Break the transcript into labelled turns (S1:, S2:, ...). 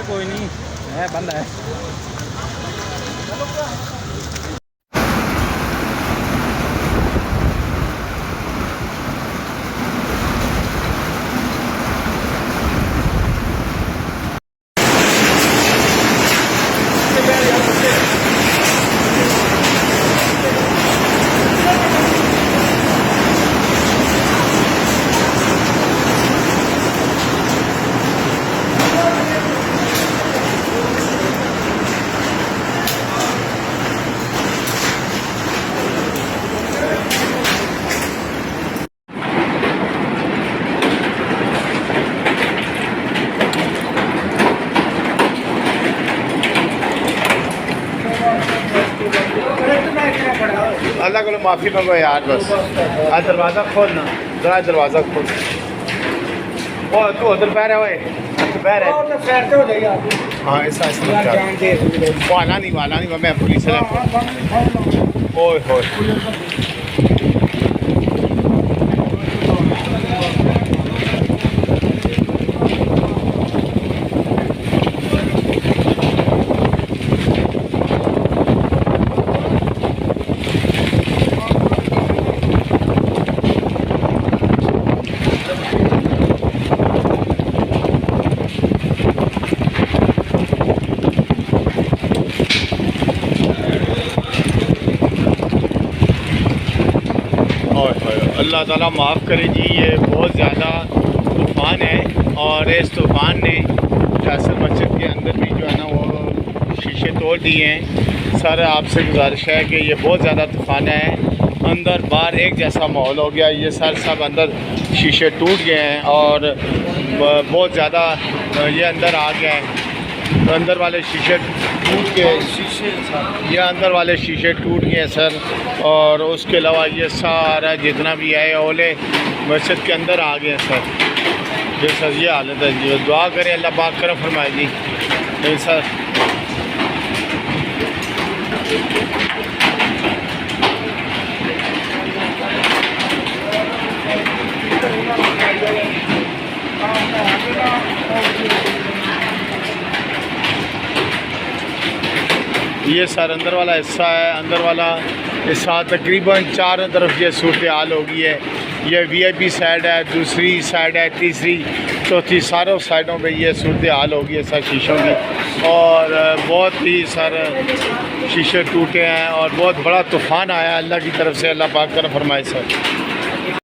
S1: कोई नहीं है, बंद है।
S2: अल्लाह को माफ़ी मांगो यार बस। आज दरवाज़ा खोल ना, जरा दरवाज़ा खोल। ओ तू उधर पैर है, ओए पैर है। हाँ ऐसा वाला नहीं मैं पुलिस है। ओए होए अल्लाह ताला माफ़ करे जी। ये बहुत ज़्यादा तूफ़ान है और इस तूफ़ान ने फैसल मस्जिद के अंदर भी जो है ना वो शीशे तोड़ दिए हैं। सर आपसे गुजारिश है कि ये बहुत ज़्यादा तूफ़ान है, अंदर बाहर एक जैसा माहौल हो गया। ये सर सब अंदर शीशे टूट गए हैं और बहुत ज़्यादा ये अंदर आ गया है। तो अंदर वाले शीशे टूट गए, ये अंदर वाले शीशे टूट गए सर। और उसके अलावा ये सारा जितना भी है ओले मस्जिद के अंदर आ गए सर। ये सर ये हालत है जी। दुआ करें अल्लाह पाक करम फरमाए जी। नहीं सर ये सर अंदर वाला हिस्सा है। अंदर वाला हिस्सा तकरीबन चारों तरफ ये सूरत हाल हो गई है। ये वीआईपी साइड है, दूसरी साइड है, तीसरी चौथी, सारों साइडों पे ये सूरत हाल हो गई है सर शीशों की। और बहुत ही सर शीशे टूटे हैं और बहुत बड़ा तूफ़ान आया अल्लाह की तरफ से। अल्लाह पाक करम फरमाए सर।